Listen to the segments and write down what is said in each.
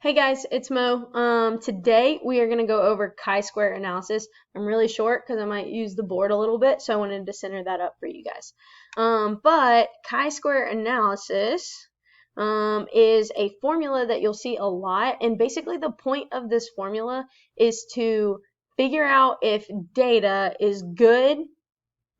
Hey guys, it's Mo. Today we are going to go over chi-square analysis. I'm really short because I might use the board a little bit, so I wanted to center that up for you guys. But chi-square analysis is a formula that you'll see a lot, and basically the point of this formula is to figure out if data is good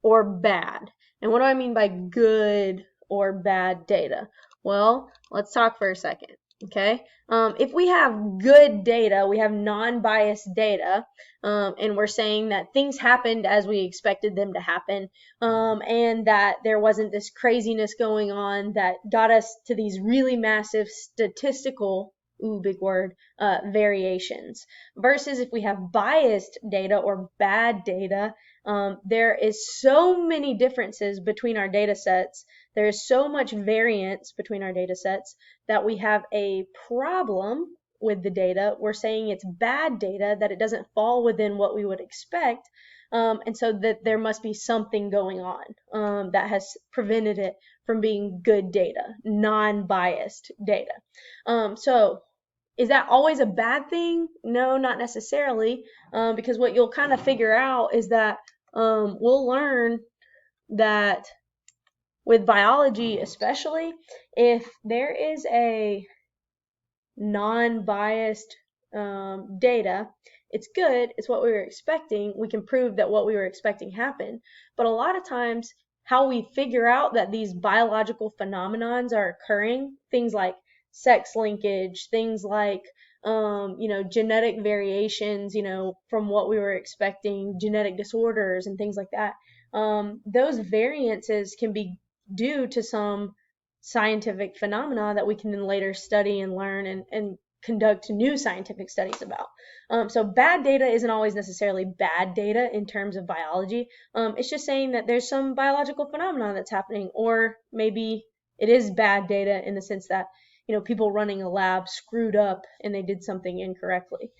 or bad. And what do I mean by good or bad data? Well, let's talk for a second. Okay, if we have good data, we have non-biased data, and we're saying that things happened as we expected them to happen, and that there wasn't this craziness going on that got us to these really massive statistical, ooh, big word, variations. Versus if we have biased data or bad data, there is so many differences between our data sets. There is so much variance between our data sets that we have a problem with the data. We're saying it's bad data, that it doesn't fall within what we would expect, and so that there must be something going on that has prevented it from being good data, non-biased data. So is that always a bad thing? No, not necessarily, because what you'll kind of figure out is that we'll learn that with biology especially, if there is a non-biased data, it's good, it's what we were expecting, we can prove that what we were expecting happened. But a lot of times how we figure out that these biological phenomenons are occurring, things like sex linkage, things like genetic variations, from what we were expecting, genetic disorders and things like that. Those variances can be due to some scientific phenomena that we can then later study and learn and conduct new scientific studies about. So bad data isn't always necessarily bad data in terms of biology. It's just saying that there's some biological phenomenon that's happening, or maybe it is bad data in the sense that people running a lab screwed up and they did something incorrectly.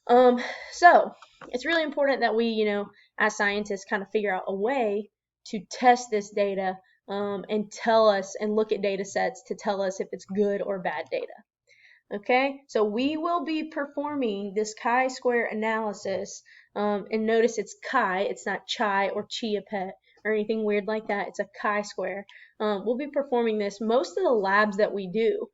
So it's really important that we, as scientists, kind of figure out a way to test this data and tell us and look at data sets to tell us if it's good or bad data. Okay, so we will be performing this chi-square analysis, and notice it's chi, it's not chai or chia pet or anything weird like that. It's a chi-square. We'll be performing this most of the labs that we do,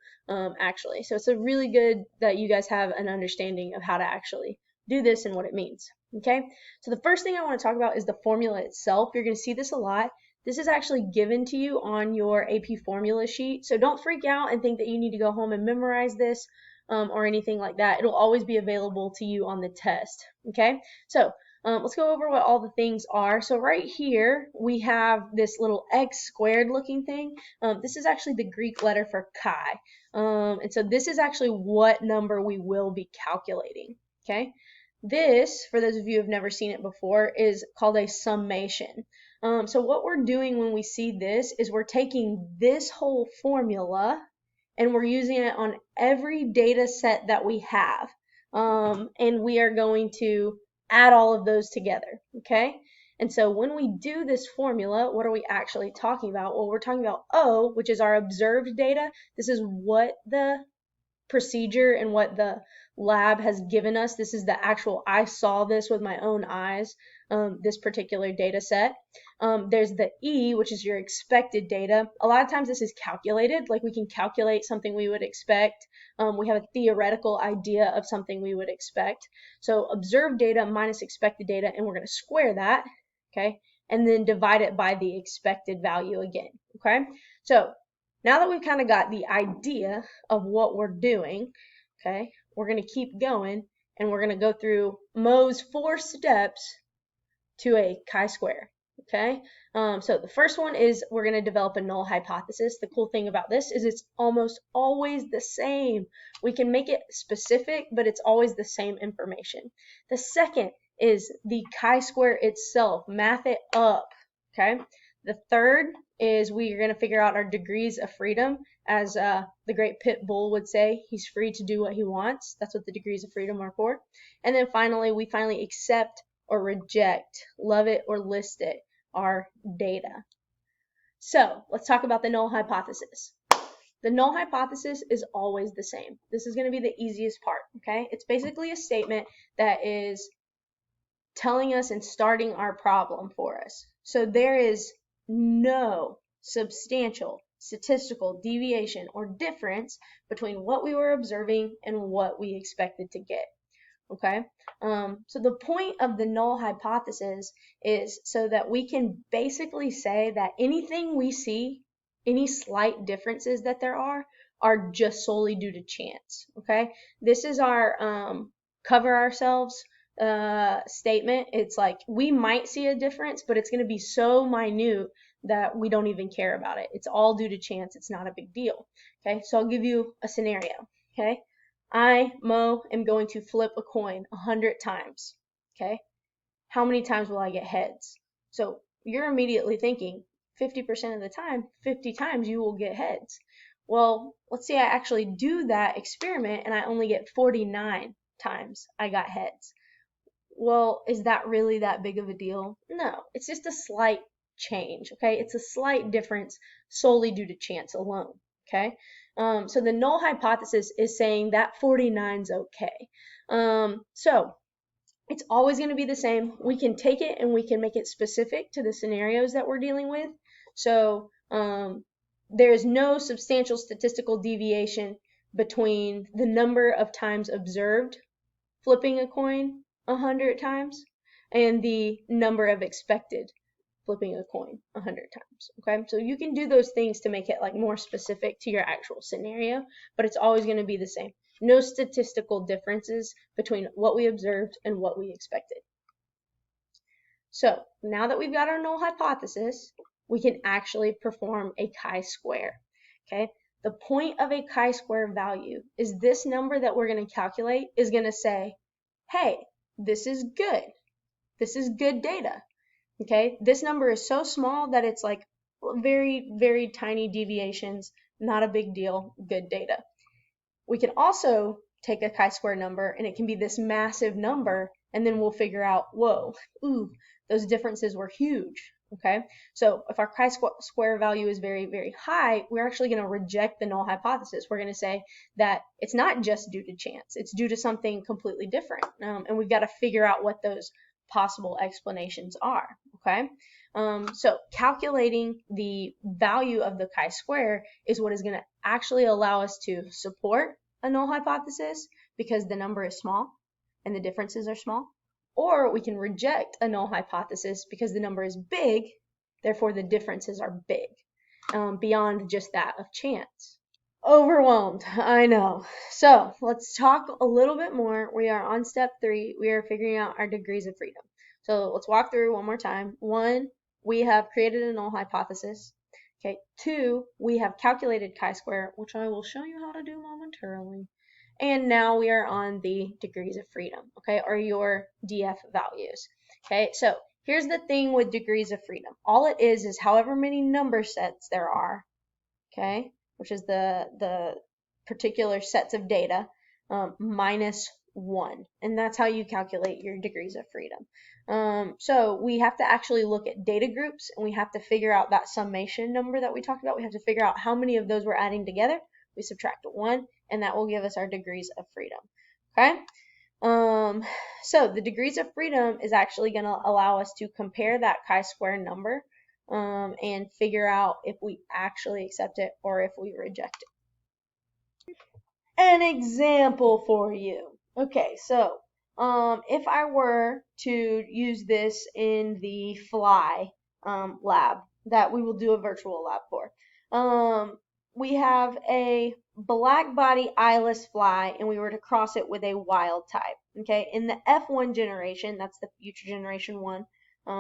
actually. So it's a really good that you guys have an understanding of how to actually do this and what it means. Okay, so the first thing I want to talk about is the formula itself. You're going to see this a lot. This is actually given to you on your AP formula sheet, so don't freak out and think that you need to go home and memorize this or anything like that. It'll always be available to you on the test. Okay, so let's go over what all the things are. So right here we have this little x squared looking thing. This is actually the Greek letter for chi, and so this is actually what number we will be calculating. Okay, this, for those of you who have never seen it before, is called a summation. So what we're doing when we see this is we're taking this whole formula and we're using it on every data set that we have. And we are going to add all of those together, okay? And so when we do this formula, what are we actually talking about? Well, we're talking about O, which is our observed data. This is what the procedure and what the lab has given us. This is the actual, I saw this with my own eyes, this particular data set. There's the E, which is your expected data. A lot of times this is calculated, like we can calculate something we would expect. We have a theoretical idea of something we would expect. So observed data minus expected data, and we're going to square that, okay, and then divide it by the expected value again, okay? So now that we've kind of got the idea of what we're doing, okay, we're going to keep going and we're going to go through Mo's 4 steps to a chi-square, okay? So the first one is we're going to develop a null hypothesis. The cool thing about this is it's almost always the same. We can make it specific, but it's always the same information. The second is the chi-square itself, math it up, okay? The third is we are going to figure out our degrees of freedom. As the great pit bull would say, he's free to do what he wants. That's what the degrees of freedom are for. And then finally, we finally accept or reject, love it or list it, our data. So let's talk about the null hypothesis. The null hypothesis is always the same. This is going to be the easiest part, okay? It's basically a statement that is telling us and starting our problem for us. So there is no substantial statistical deviation or difference between what we were observing and what we expected to get. Okay, so the point of the null hypothesis is so that we can basically say that anything we see, any slight differences that there are just solely due to chance. Okay, this is our cover ourselves statement. It's like we might see a difference, but it's going to be so minute that we don't even care about it. It's all due to chance. It's not a big deal. Okay, so I'll give you a scenario. Okay, I, Mo, am going to flip a coin 100 times. Okay, how many times will I get heads? So you're immediately thinking 50% of the time, 50 times you will get heads. Well, let's say I actually do that experiment and I only get 49 times I got heads. Well, is that really that big of a deal? No, it's just a slight change, okay? It's a slight difference solely due to chance alone, okay? So the null hypothesis is saying that 49 is okay. So it's always going to be the same. We can take it and we can make it specific to the scenarios that we're dealing with. So there is no substantial statistical deviation between the number of times observed flipping a coin 100 times and the number of expected flipping a coin 100 times. Okay, so you can do those things to make it like more specific to your actual scenario, but it's always going to be the same. No statistical differences between what we observed and what we expected. So now that we've got our null hypothesis, we can actually perform a chi-square. Okay, the point of a chi-square value is this number that we're going to calculate is going to say, hey, this is good. This is good data. Okay, this number is so small that it's like very, very tiny deviations, not a big deal, good data. We can also take a chi-square number and it can be this massive number, and then we'll figure out, whoa, ooh, those differences were huge. Okay, so if our chi-square value is very, very high, we're actually going to reject the null hypothesis. We're going to say that it's not just due to chance, it's due to something completely different, and we've got to figure out what those possible explanations are. Okay, so calculating the value of the chi-square is what is going to actually allow us to support a null hypothesis because the number is small and the differences are small, or we can reject a null hypothesis because the number is big, therefore the differences are big, beyond just that of chance. Overwhelmed, I know. So let's talk a little bit more. We are on step 3. We are figuring out our degrees of freedom. So let's walk through one more time. 1, we have created a null hypothesis. Okay. 2, we have calculated chi-square, which I will show you how to do momentarily. And now we are on the degrees of freedom, okay, or your DF values. Okay, so here's the thing with degrees of freedom. All it is however many number sets there are, okay, which is the particular sets of data, minus 1. And that's how you calculate your degrees of freedom. So we have to actually look at data groups, and we have to figure out that summation number that we talked about. We have to figure out how many of those we're adding together. We subtract 1, and that will give us our degrees of freedom. Okay? So the degrees of freedom is actually going to allow us to compare that chi-square number and figure out if we actually accept it or if we reject it. An example for you. Okay, so if I were to use this in the fly lab that we will do a virtual lab for, we have a black body eyeless fly and we were to cross it with a wild type. Okay, in the F1 generation, that's the future generation 1,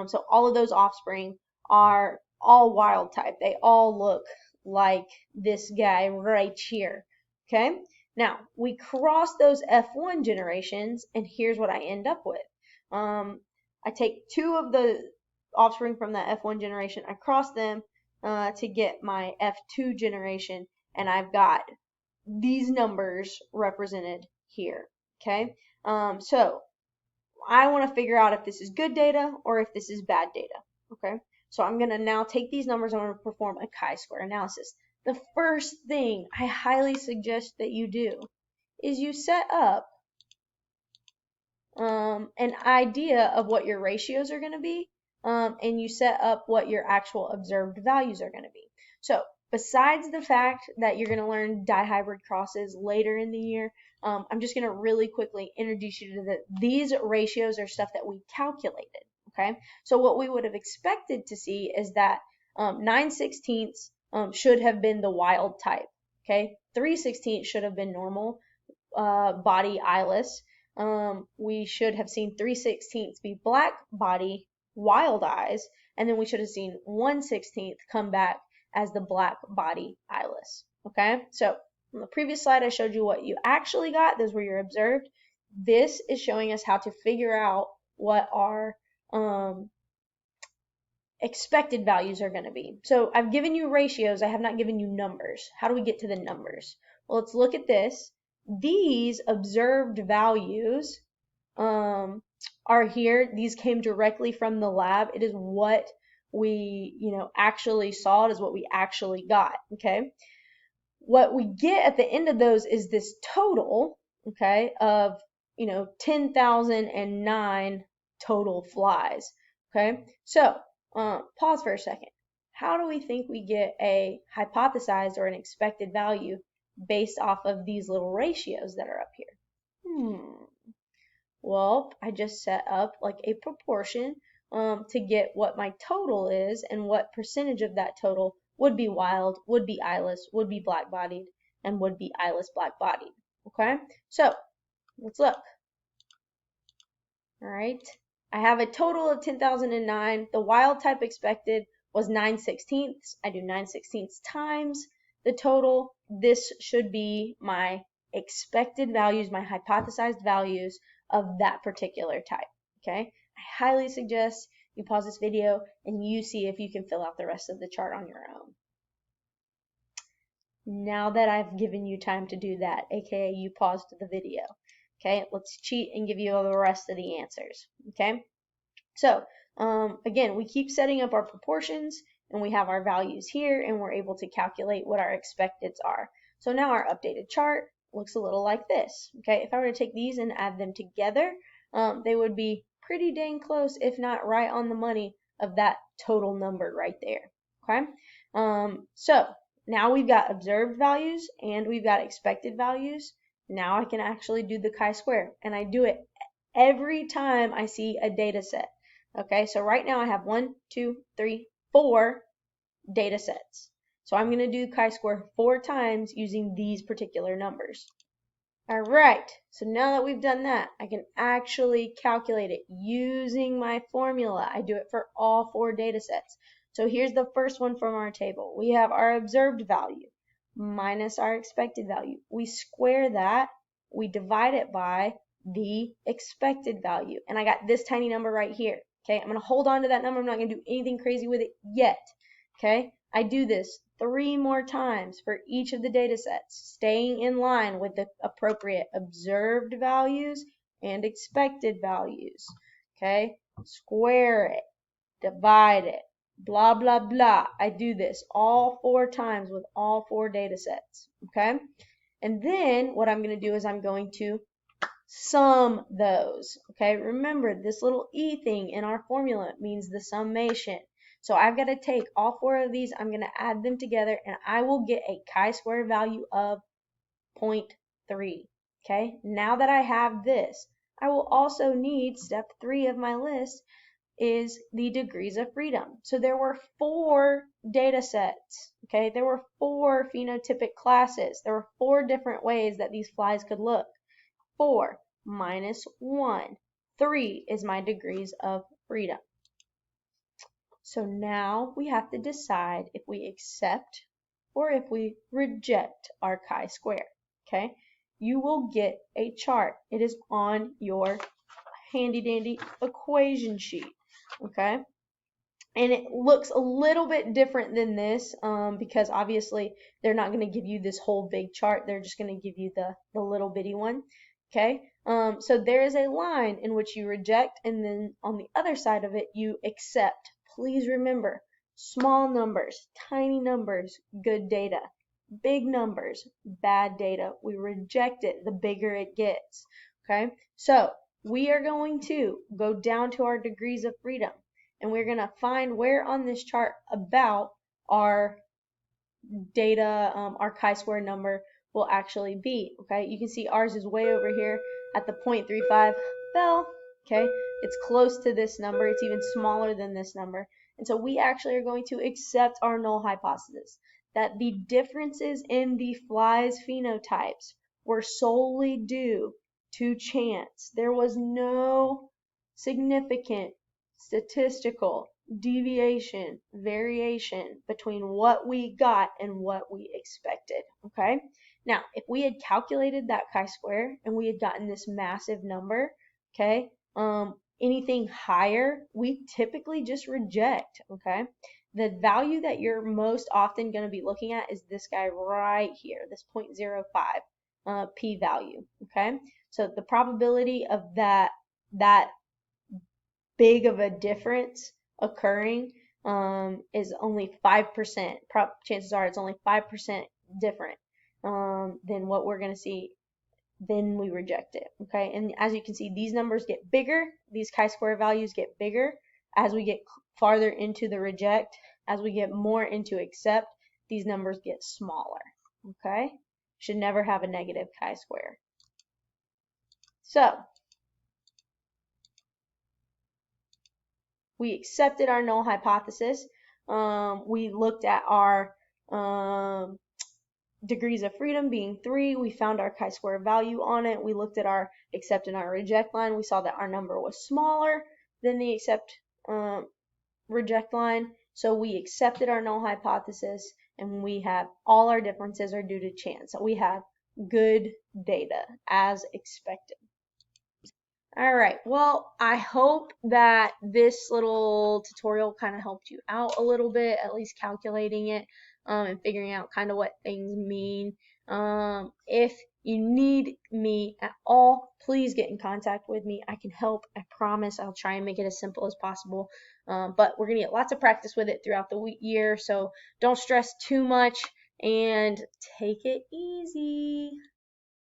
so all of those offspring are all wild type. They all look like this guy right here. Okay, now we cross those F1 generations and here's what I end up with. I take 2 of the offspring from the F1 generation, I cross them to get my F2 generation, and I've got these numbers represented here. Okay, so I want to figure out if this is good data or if this is bad data. Okay, so I'm going to now take these numbers and I'm going to perform a chi-square analysis. the first thing I highly suggest that you do is you set up an idea of what your ratios are going to be, and you set up what your actual observed values are going to be. So besides the fact that you're going to learn dihybrid crosses later in the year, I'm just going to really quickly introduce you to these ratios are stuff that we calculated. Okay, so what we would have expected to see is that 9/16 should have been the wild type. Okay, 3/16 should have been normal body eyeless. We should have seen 3/16 be black body, wild eyes, and then we should have seen 1/16 come back as the black body eyeless. Okay, so on the previous slide I showed you what you actually got. Those were your observed. This is showing us how to figure out what our expected values are going to be. So I've given you ratios, I have not given you numbers. How do we get to the numbers? Well, let's look at this. These observed values are here. These came directly from the lab. It is what we, actually saw. It is what we actually got, okay? What we get at the end of those is this total, okay, of, 10,009 total flies, okay? So, pause for a second. How do we think we get a hypothesized or an expected value based off of these little ratios that are up here? Well, I just set up like a proportion to get what my total is and what percentage of that total would be wild, would be eyeless, would be black-bodied, and would be eyeless black-bodied. Okay, so let's look. All right, I have a total of 10,009. The wild type expected was 9/16. I do 9/16 times the total. This should be my expected values, my hypothesized values of that particular type. Okay, I highly suggest you pause this video and you see if you can fill out the rest of the chart on your own. Now that I've given you time to do that, aka you paused the video, okay, let's cheat and give you the rest of the answers. Okay, so again, we keep setting up our proportions and we have our values here and we're able to calculate what our expecteds are. So now our updated chart looks a little like this. Okay, if I were to take these and add them together, they would be pretty dang close, if not right on the money of that total number right there. Okay, so now we've got observed values and we've got expected values. Now I can actually do the chi-square, and I do it every time I see a data set. Okay, so right now I have 1, 2, 3, 4 data sets. So I'm going to do chi-square 4 times using these particular numbers. All right, so now that we've done that, I can actually calculate it using my formula. I do it for all 4 data sets. So here's the first one from our table. We have our observed value minus our expected value. We square that, we divide it by the expected value, and I got this tiny number right here. Okay, I'm going to hold on to that number. I'm not going to do anything crazy with it yet. Okay, I do this 3 more times for each of the data sets, staying in line with the appropriate observed values and expected values. Okay, square it, divide it, blah, blah, blah. I do this all 4 times with all 4 data sets. Okay, and then what I'm going to do is I'm going to sum those. Okay, remember this little e thing in our formula means the summation. So I've got to take all 4 of these, I'm going to add them together, and I will get a chi-square value of 0.3. Okay, now that I have this, I will also need step 3 of my list is the degrees of freedom. So there were 4 data sets. Okay, there were 4 phenotypic classes. There were 4 different ways that these flies could look. 4 minus 1. 3 is my degrees of freedom. So now we have to decide if we accept or if we reject our chi-square. Okay, you will get a chart. It is on your handy dandy equation sheet. Okay, and it looks a little bit different than this because obviously they're not going to give you this whole big chart. They're just going to give you the little bitty one. Okay, so there is a line in which you reject, and then on the other side of it you accept. Please remember, Small numbers, tiny numbers, good data. Big numbers, bad data. We reject it the bigger it gets. Okay, so we are going to go down to our degrees of freedom, and we're going to find where on this chart about our data, our chi-square number will actually be. Okay, you can see ours is way over here at the 0.35 bell. Okay, it's close to this number. It's even smaller than this number. And so we actually are going to accept our null hypothesis that the differences in the flies' phenotypes were solely due to chance. There was no significant statistical deviation, variation between what we got and what we expected. Okay, now if we had calculated that chi-square and we had gotten this massive number, okay, anything higher we typically just reject. Okay, the value that you're most often going to be looking at is this guy right here, this 0.05 p-value. Okay, so the probability of that big of a difference occurring is only 5%. Chances are it's only 5% different than what we're going to see. Then we reject it. Okay, and as you can see, these numbers get bigger. These chi-square values get bigger as we get farther into the reject. As we get more into accept, these numbers get smaller. Okay, should never have a negative chi-square. So we accepted our null hypothesis. We looked at our degrees of freedom being 3. We found our chi-square value on it. We looked at our accept and our reject line. We saw that our number was smaller than the accept reject line. So we accepted our null hypothesis, and we have all our differences are due to chance. So we have good data as expected. All right, well, I hope that this little tutorial kind of helped you out a little bit, at least calculating it and figuring out kind of what things mean. If you need me at all, please get in contact with me. I can help. I promise I'll try and make it as simple as possible. But we're going to get lots of practice with it throughout the year, so don't stress too much and take it easy.